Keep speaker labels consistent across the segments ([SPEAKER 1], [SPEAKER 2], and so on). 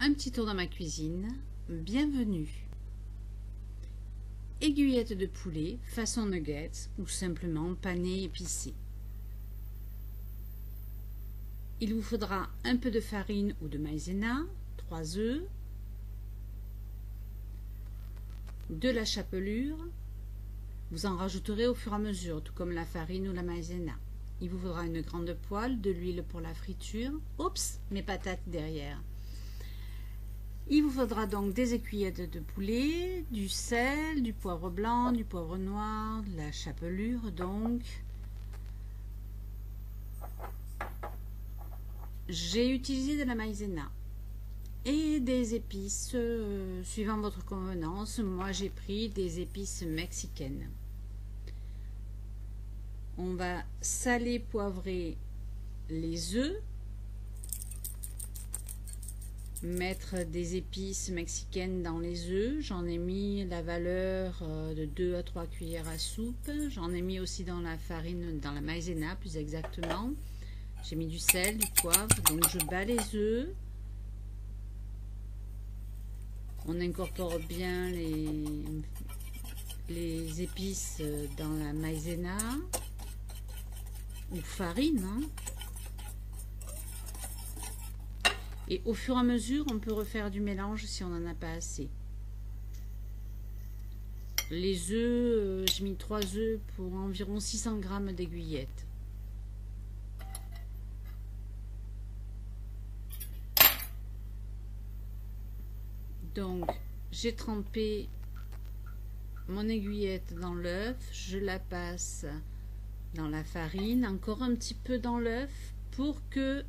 [SPEAKER 1] Un petit tour dans ma cuisine, bienvenue. Aiguillettes de poulet façon nuggets ou simplement pané épicé. Il vous faudra un peu de farine ou de maïzena, 3 œufs, de la chapelure. Vous en rajouterez au fur et à mesure, tout comme la farine ou la maïzena. Il vous faudra une grande poêle, de l'huile pour la friture. Oups, mes patates derrière. Il vous faudra donc des aiguillettes de poulet, du sel, du poivre blanc, du poivre noir, de la chapelure donc. J'ai utilisé de la maïzena et des épices suivant votre convenance. Moi j'ai pris des épices mexicaines. On va saler, poivrer les œufs, mettre des épices mexicaines dans les œufs. J'en ai mis la valeur de 2 à 3 cuillères à soupe. J'en ai mis aussi dans la farine, dans la maïzena plus exactement. J'ai mis du sel, du poivre, donc je bats les œufs. On incorpore bien les épices dans la maïzena ou farine, hein. Et au fur et à mesure, on peut refaire du mélange si on n'en a pas assez. Les œufs, j'ai mis 3 œufs pour environ 600 g d'aiguillettes. Donc, j'ai trempé mon aiguillette dans l'œuf, je la passe dans la farine, encore un petit peu dans l'œuf pour que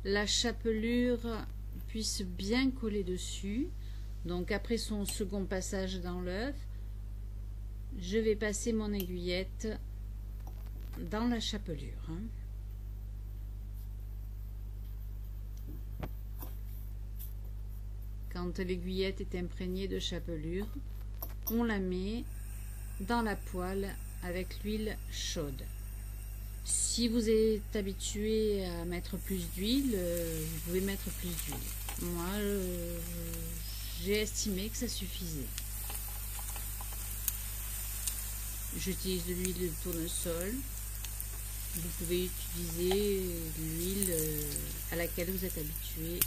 [SPEAKER 1] la chapelure puisse bien coller dessus. Donc après son second passage dans l'œuf, je vais passer mon aiguillette dans la chapelure, hein. Quand l'aiguillette est imprégnée de chapelure, on la met dans la poêle avec l'huile chaude. Si vous êtes habitué à mettre plus d'huile, vous pouvez mettre plus d'huile. Moi, j'ai estimé que ça suffisait. J'utilise de l'huile de tournesol. Vous pouvez utiliser l'huile à laquelle vous êtes habitué.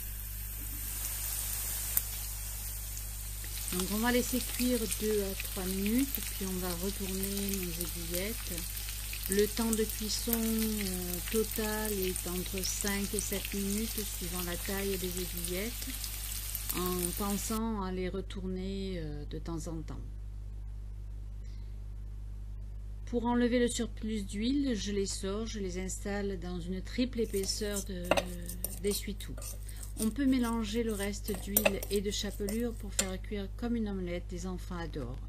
[SPEAKER 1] Donc on va laisser cuire 2 à 3 minutes, puis on va retourner nos aiguillettes. Le temps de cuisson total est entre 5 et 7 minutes suivant la taille des aiguillettes, en pensant à les retourner de temps en temps. Pour enlever le surplus d'huile, je les sors, je les installe dans une triple épaisseur d'essuie-tout. On peut mélanger le reste d'huile et de chapelure pour faire cuire comme une omelette, les enfants adorent.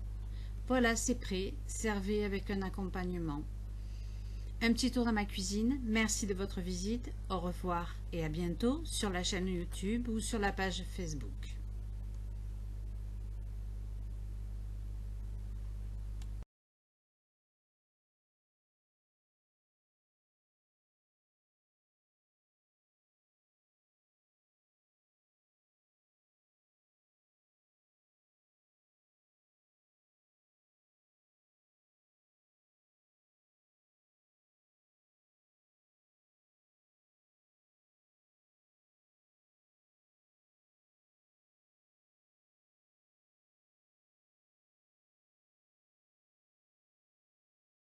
[SPEAKER 1] Voilà, c'est prêt, servez avec un accompagnement. Un petit tour dans ma cuisine, merci de votre visite, au revoir et à bientôt sur la chaîne YouTube ou sur la page Facebook.